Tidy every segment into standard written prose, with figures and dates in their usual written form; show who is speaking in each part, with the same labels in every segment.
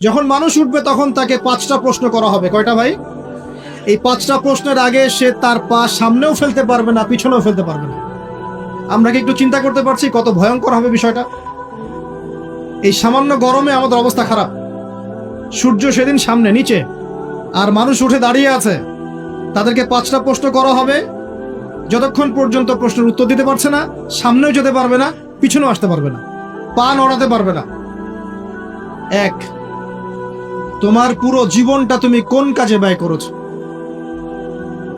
Speaker 1: যখন মানুষ উঠবে তখন তাকে 5টা প্রশ্ন করা হবে। কয়টা ভাই? এই 5টা প্রশ্নের আগে সে তার পা সামনেও ফেলতে পারবে না, পিছনেও ফেলতে পারবে না। আমরা কি একটু চিন্তা করতে পারছি কত ভয়ঙ্কর হবে বিষয়টা? এই সামান্য গরমে আমাদের অবস্থা খারাপ, সূর্য সেদিন সামনে নিচে, আর মানুষ উঠে দাঁড়িয়ে আছে। তাদেরকে 5টা প্রশ্ন করা হবে। যতক্ষণ পর্যন্ত প্রশ্নের উত্তর দিতে পারছে না, সামনেও যেতে পারবে না, পিছনেও আসতে পারবে না, পা নড়াতে পারবে না। 1, তোমার পুরো জীবনটা তুমি কোন কাজে ব্যয় করেছো?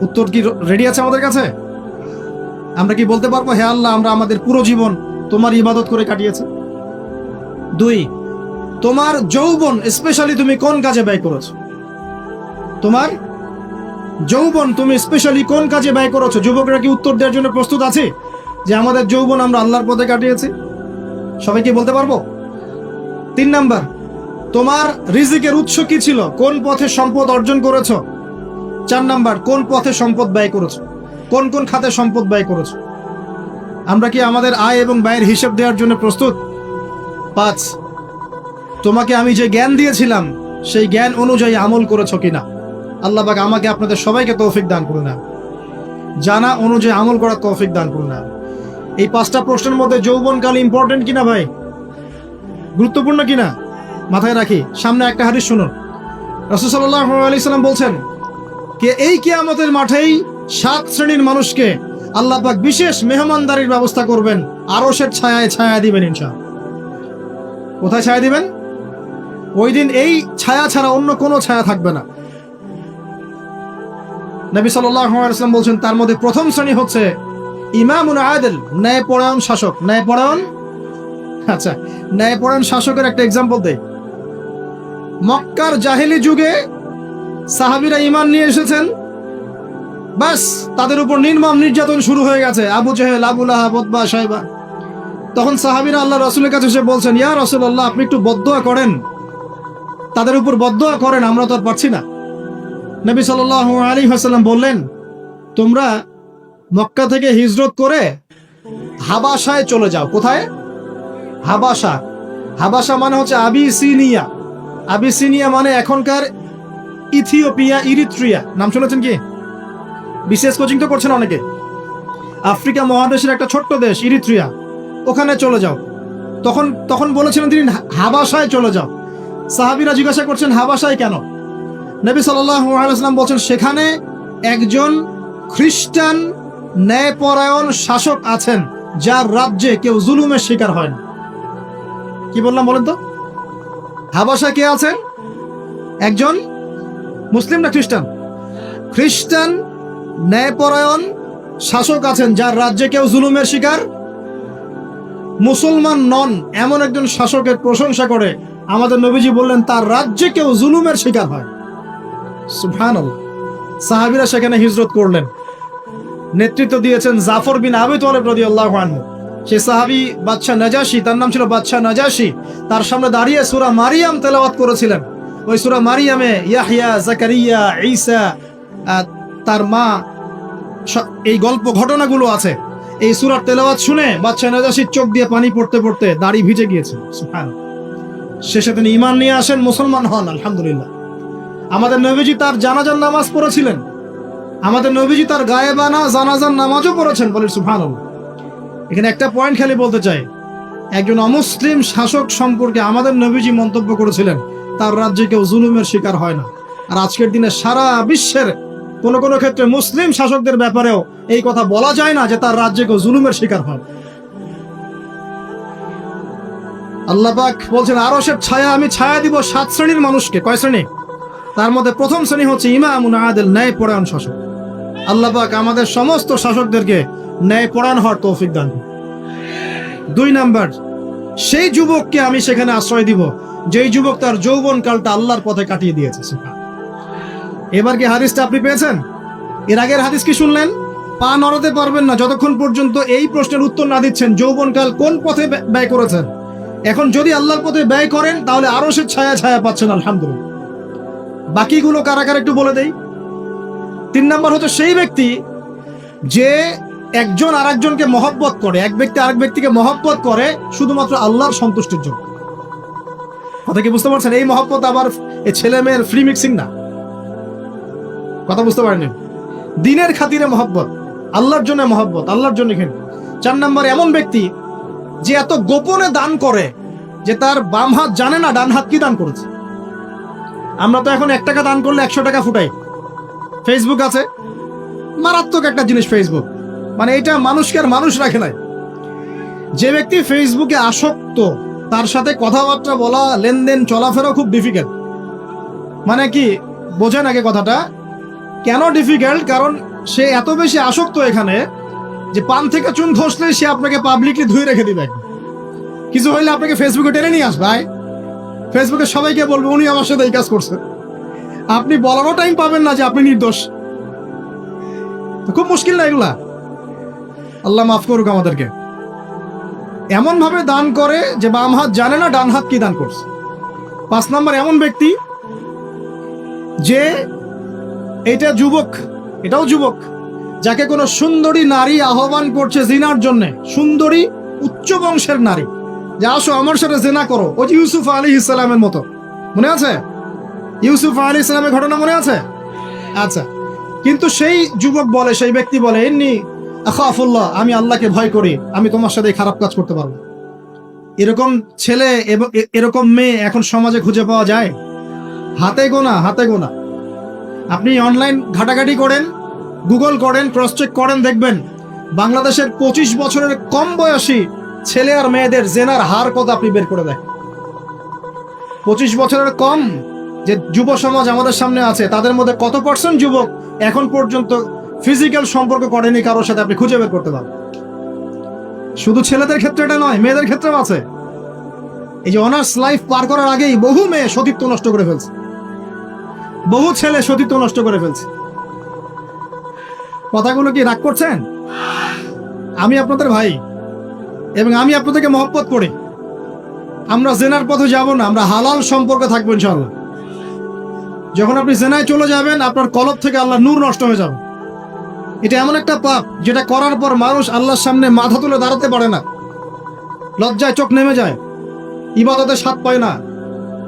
Speaker 1: উত্তর কি রেডি আছে আমাদের কাছে? আমরা কি বলতে পারবো, হে আল্লাহ, আমরা আমাদের পুরো জীবন তোমার ইবাদত করে কাটিয়েছি? 2, তোমার যৌবন স্পেশালি তুমি কোন কাজে ব্যয় করেছো? তোমার যৌবন তুমি স্পেশালি কোন কাজে ব্যয় করেছো? যুবকরা কি উত্তর দেওয়ার জন্য প্রস্তুত আছে যে আমাদের যৌবন আমরা আল্লাহর পথে কাটিয়েছি? সবাই কি বলতে পারবো? 3 নাম্বার, তোমার রিজিকের উৎস কি ছিল? কোন পথে সম্পদ অর্জন করেছো? 4 নাম্বার, কোন পথে সম্পদ ব্যয় করেছো? কোন কোন খাতে সম্পদ ব্যয় করেছো? আমরা কি আমাদের আয় এবং ব্যয়ের হিসাব দেওয়ার জন্য প্রস্তুত? 5, তোমাকে আমি যে জ্ঞান দিয়েছিলাম সেই জ্ঞান অনুযায়ী আমল করেছো কিনা? আল্লাহ পাক আমাকে আপনাদের সবাইকে তৌফিক দান করুন, জানা অনুযায়ী আমল করার তৌফিক দান করুন। এই 5টা প্রশ্নের মধ্যে যৌবনকাল ইম্পর্টেন্ট কিনা ভাই? গুরুত্বপূর্ণ কিনা? মাথায় রাখি। সামনে একটা হাদিস শুনুন। রাসূল সাল্লাল্লাহু আলাইহি সাল্লাম বলছেন যে এই কিয়ামতের মাঠেই 7 শ্রেণীর মানুষকে আল্লাহ পাক বিশেষ মেহমানদারির ব্যবস্থা করবেন, আরশের ছায়ায় ছায়া দিবেন ইনশাআল্লাহ। কোথায় ছায়া দিবেন? ওই দিন এই ছায়া ছাড়া অন্য কোনো ছায়া থাকবে না। নবী সাল্লাল্লাহু আলাইহি ওয়াসাল্লাম বলছেন তার মধ্যে প্রথম শ্রেণী হচ্ছে ইমামুন আদিল, ন্যায়পরায়ণ শাসক। ন্যায়পরায়ণ, আচ্ছা, ন্যায়পরায়ণ শাসকের একটা এক্সাম্পল দেই। মক্কার জাহেলি যুগে সাহাবীরা ঈমান নিয়ে এসেছেন, বাস তাদের উপর নির্মম নির্যাতন শুরু হয়ে গেছে। আবু জেহেল, আবু লাহাব, উতবা, শাইবা। তখন সাহাবীরা আল্লাহ রাসূলের কাছে এসে বলছেন, ইয়া রাসূলুল্লাহ, আপনি একটু বদদোয়া করেন, তাদের উপর বদদোয়া করেন, আমরা তো আর পারছি না। নবী সাল্লাল্লাহু আলাইহি ওয়াসাল্লাম বললেন, তোমরা মক্কা থেকে হিজরত করে হাবাসায় চলে যাও। কোথায়? হাবাসা। হাবাসা মানে হচ্ছে আবিসিনিয়া। আবিসিনিয়া মানে এখনকার ইথিওপিয়া, ইরিত্রিয়া। নাম শুনেছেন কি? বিশেষ কোচিং তো করছেন অনেকে। আফ্রিকা মহাদেশের একটা ছোট্ট দেশ ইরিত্রিয়া, ওখানে চলে যাও। তখন বলেছিলেন তিনি হাবাসায় চলে যাও। সাহাবীরা জিজ্ঞাসা করছেন হাবাসায় কেন? নবী সাল্লাল্লাহু আলাইহি ওয়াসাল্লাম বলছেন সেখানে একজন খ্রিস্টান ন্যায়পরায়ণ শাসক আছেন যার রাজ্যে কেউ জুলুমের শিকার হয় না। কি বললাম বলেন তো? হাবাসায় কে আছেন? একজন মুসলিম না খ্রিস্টান? খ্রিস্টান ন্যায়পরায়ণ শাসক আছেন যার রাজ্যে কেউ জুলুমের শিকার, মুসলমান নন এমন একজন শাসকের প্রশংসা করে আমাদের নবীজি বললেন তার রাজ্যে কেউ জুলুমের শিকার হয়। সুবহানাল্লাহ। সাহাবীরা সেখানে হিজরত করলেন। নেতৃত্ব দিয়েছেন জাফর বিন আবি তালেব রাদিয়াল্লাহু আনহু। সেই সাহাবী বাদশা নাজাশী, তার নাম ছিল বাদশা নাজাশী, তার সামনে দাঁড়িয়ে সূরা মারিয়াম তেলাওয়াত করেছিলেন। ওই সূরা মারিয়ামে ইয়াহইয়া, জাকারিয়া, ঈসা, তার মা, এই গল্প ঘটনাগুলো আছে। এই সূরার তেলাওয়াত শুনে বাদশা নাজাশীর চোখ দিয়ে পানি পড়তে পড়তে দাড়ি ভিজে গিয়েছে। সুবহানাল্লাহ। শেষে তিনি ঈমান নিয়ে আসেন, মুসলমান হন, আলহামদুলিল্লাহ। আমাদের নবীজি তার জানাজার নামাজ পড়েছিলেন। আমাদের নবীজি তার গায়েবানা জানাজার নামাজও পড়েছেন। বলেন সুবহানাল্লাহ। এখানে একটা পয়েন্ট খালি বলতে চাই, একজন অমুসলিম শাসক সম্পর্কে আমাদের নবীজি মন্তব্য করেছিলেন তার রাজ্যে কেউ জুলুমের শিকার হয় না। আর আজকের দিনে সারা বিশ্বের কোন কোন ক্ষেত্রে মুসলিম শাসকদের ব্যাপারেও এই কথা বলা যায় না যে তার রাজ্যে কেউ জুলুমের শিকার হয়। আল্লাহ পাক বলছেন আরশের ছায়া আমি ছায়া দিব 7 শ্রেণীর মানুষকে। কয় শ্রেণী? তার মধ্যে প্রথম শ্রেণী হচ্ছে ইমামুন আদিল, ন্যায়পরায়ণ শাসক। আল্লাহ পাক আমাদের সমস্ত শাসকদেরকে ন্যায়পরায়ণ হওয়ার তৌফিক দান করুন। 2 নাম্বার, সেই যুবককে আমি সেখানে আশ্রয় দিব যেই যুবক তার যৌবনকালটা আল্লাহর পথে কাটিয়ে দিয়েছে। এবার কি হাদিসটা আপনি পেয়েছেন? এর আগের হাদিস কি শুনলেন? পা নড়াতে পারবেন না যতক্ষণ পর্যন্ত এই প্রশ্নের উত্তর না দিচ্ছেন যৌবনকাল কোন পথে ব্যয় করেছেন। এখন যদি আল্লাহর পথে ব্যয় করেন তাহলে আরশের ছায়া ছায়া পাচ্ছেন, আলহামদুলিল্লাহ। বাকিগুলো কারা কারা একটু বলে দেই। 3 নাম্বার হচ্ছে সেই ব্যক্তি যে একজন আরেকজনকে মহব্বত করে, এক ব্যক্তি আরেক ব্যক্তিকে মহব্বত করে শুধুমাত্র আল্লাহর সন্তুষ্টির জন্য। কথা কি বুঝতে পারছেন? এই মহব্বত আবার এই ছেলে মেয়ের ফ্রি মিক্সিং না। কথা বুঝতে পারেন? দিনের খাতিরে মহব্বত, আল্লাহর জন্য মহব্বত, আল্লাহর জন্য। এখানে 4 নম্বর এমন ব্যক্তি যে এত গোপনে দান করে যে তার বাম হাত জানে না ডান হাত কি দান করেছে। আমরা তো এখন 1 টাকা দান করলে 100 টাকা ফুটাই। ফেসবুক আছে, মারাত্মক একটা জিনিস ফেসবুক, মানে এটা মানুষকে আর মানুষ রাখে নাই। যে ব্যক্তি ফেসবুকে আসক্ত তার সাথে কথাবার্তা বলা, লেনদেন, চলাফেরা খুব ডিফিকাল্ট। মানে কি বোঝেন আগে কথাটা? কেন ডিফিকাল্ট? কারণ সে এত বেশি আসক্ত এখানে যে পান থেকে চুন ধসলে সে আপনাকে পাবলিকলি ধুয়ে রেখে দিবে। কিছু হইলে আপনাকে ফেসবুকে টেনে নিয়ে আসবে, ফেসবুকে সবাইকে বলবে উনি আমার সাথে এই কাজ করছে। আপনি বলারও টাইম পাবেন না যে আপনি নির্দোষ। খুব মুশকিল না এগুলা? আল্লাহ মাফ করুক আমাদেরকে। এমন ভাবে দান করে যে বাম হাত জানে না ডান হাত কি দান করছে। 5 নম্বর এমন ব্যক্তি যে এটা যুবক, এটাও যুবক, যাকে কোনো সুন্দরী নারী আহ্বান করছে জিনার জন্য, সুন্দরী উচ্চ বংশের নারী, যে আসো আমার সাথে জেনা করো। ওই যে ইউসুফ আলাইহিস সালামের মতো, মনে আছে? ইউসুফ আলাইহিস সালামের ঘটনা মনে আছে? আচ্ছা, কিন্তু সেই যুবক বলে, সেই ব্যক্তি বলে, ইন্নী আখাফুল্লাহ, আমি আল্লাহকে ভয় করি, আমি তোমার সাথে খারাপ কাজ করতে পারবো। এরকম ছেলে এবং এরকম মেয়ে এখন সমাজে খুঁজে পাওয়া যায়? হাতে গোনা, হাতে গোনা। আপনি অনলাইন ঘাটাঘাটি করেন, গুগল করেন, ক্রস চেক করেন, দেখবেন বাংলাদেশের 25 বছরের কম বয়সী ছেলে আর মেয়েদের জেনার হার কত আপনি বের করে দেন। 25 বছরের কম যে যুব সমাজ আমাদের সামনে আছে, তাদের মধ্যে কত % যুবক এখন পর্যন্ত ফিজিক্যাল সম্পর্ক করেনি কারোর সাথে, আপনি খুঁজে বের করতে পারবেন। শুধু ছেলেদের ক্ষেত্রে এটা নয়, মেয়েদের ক্ষেত্রেও আছে। এই যে অনার্স লাইফ পার করার আগেই বহু মেয়ে সতীত্ব নষ্ট করে ফেলছে, বহু ছেলে সতীত্ব নষ্ট করে ফেলছে। কথাগুলো কি রাগ করছেন? আমি আপনাদের ভাই এবং আমি আপনাদেরকে মহব্বত করি। আমরা জেনার পথে যাব না, আমরা হালাল সম্পর্কে থাকবো ইনশাআল্লাহ। যখন আপনি জেনায় চলে যাবেন, আপনার কলব থেকে আল্লাহর নূর নষ্ট হয়ে যাবে। এটা এমন একটা পাপ যেটা করার পর মানুষ আল্লাহর সামনে মাথা তুলে দাঁড়াতে পারে না, লজ্জায় চোখ নেমে যায়, ইবাদতে স্বাদ পায় না।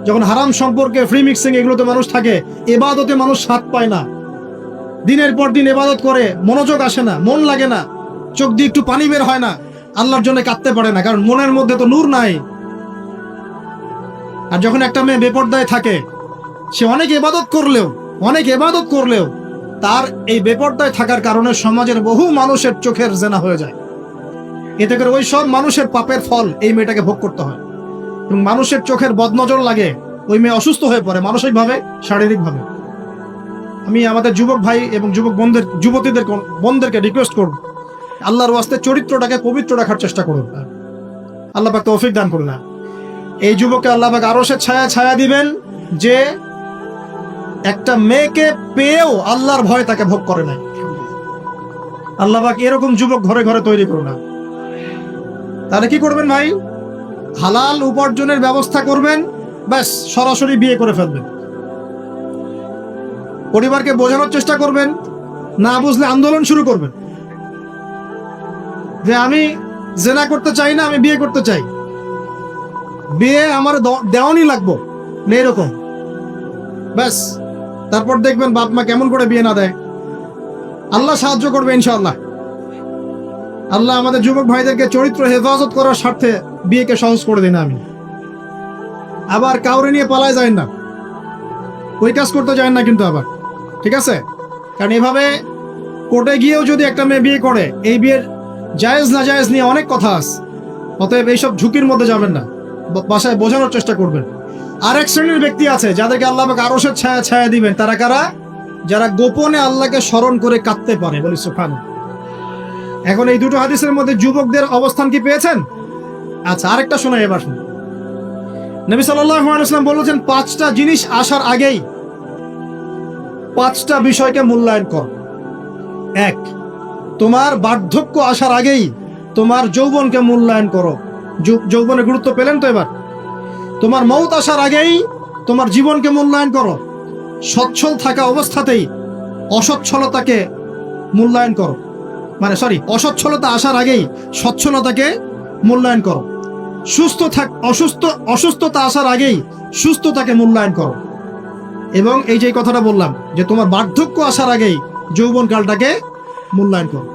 Speaker 1: যখন হারাম সম্পর্কে, ফ্রি মিক্সিং, এগুলোতে মানুষ থাকে, ইবাদতে মানুষ স্বাদ পায় না। দিনের পর দিন ইবাদত করে মনোযোগ আসে না, মন লাগে না, চোখ দিয়ে একটু পানি বের হয় না, আল্লাহর জন্য কাঁদতে পারে না, কারণ মনের মধ্যে তো নূর নাই। আর যখন একটা মেয়ে বেপরদায় থাকে, সে অনেক ইবাদত করলেও তার এই বেপরদায় থাকার কারণে সমাজের বহু মানুষের চোখের জেনা হয়ে যায়। এতে করে ওই সব মানুষের পাপের ফল এই মেয়েটাকে ভোগ করতে হয়, এবং মানুষের চোখের বদনজর লাগে, ওই মেয়ে অসুস্থ হয়ে পড়ে মানসিকভাবে, শারীরিকভাবে। আমি আমাদের যুবক ভাই এবং যুবতীদের বোনদেরকে রিকোয়েস্ট করব, আল্লাহর ওয়াস্তে চরিত্রটাকে পবিত্র রাখার চেষ্টা করুন। আল্লাহ পাক তৌফিক দান করুন। এই যুবককে আল্লাহ পাক আরশের ছায়া দিবেন, যে একটা মেয়েকে পেয়েও আল্লাহর ভয় তাকে ভোগ করে নাই। আল্লাহ পাক এরকম যুবক ঘরে ঘরে তৈরি করুন। তাহলে কি করবেন ভাই? হালাল উপার্জনের ব্যবস্থা করবেন, ব্যাস সরাসরি বিয়ে করে ফেলবেন। পরিবারকে বোঝানোর চেষ্টা করবেন, না বুঝলে আন্দোলন শুরু করবেন যে আমি জেনা করতে চাই না, আমি বিয়ে করতে চাই, বিয়ে আমার দেওয়ানি লাগবো না, এরকম। ব্যাস, তারপর দেখবেন বাপ মা কেমন করে বিয়ে না দেয়। আল্লাহ সাহায্য করবে ইনশাআল্লাহ। আল্লাহ আমাদের যুবক ভাইদেরকে চরিত্র হেফাজত করার স্বার্থে বিয়েকে সহজ করে দিন। আমি আবার কাউরে নিয়ে পালায় যায় না, ওই কাজ করতে যায় না কিন্তু আবার, ঠিক আছে? কারণ এভাবে কোর্টে গিয়েও যদি একটা মেয়ে বিয়ে করে, এই বিয়ের জায়েজ না জায়েজ নিয়ে অনেক কথা আছে। অতএব এইসব ঝুঁকির মধ্যে যাবেন না, বাসায় বোঝানোর চেষ্টা করবেন। আরেক শ্রেণীর ব্যক্তি আছে যাদেরকে আল্লাহ পাক আরশের ছায়া দিবেন। তারা কারা? যারা গোপনে আল্লাহকে স্মরণ করে কাঁদতে পারে। বলি সুবহানাল্লাহ। এখন এই দুটো হাদিসের মধ্যে যুবকদের অবস্থান কি পেয়েছেন? আচ্ছা, আরেকটা শোনাই এবার। নবী সাল্লাল্লাহু আলাইহি ওয়াসাল্লাম বলেছেন, 5টা জিনিস আসার আগেই 5টা বিষয়কে মূল্যায়ন কর। 1, তোমার বার্ধক্য আসার আগেই তোমার যৌবনকে মূল্যায়ন করো। যৌবনের গুরুত্ব পেলেন তো এবার? তোমার মৌত আসার আগেই তোমার জীবনকে মূল্যায়ন করো। সচ্ছল থাকা অবস্থাতেই অসচ্ছলতাকে মূল্যায়ন করো, অসচ্ছলতা আসার আগেই সচ্ছলতাকে মূল্যায়ন করো। অসুস্থতা আসার আগেই সুস্থতাকে মূল্যায়ন করো। এবং এই যে কথাটা বললাম যে তোমার বার্ধক্য আসার আগেই যৌবনকালটাকে মূল্যায়ন করো।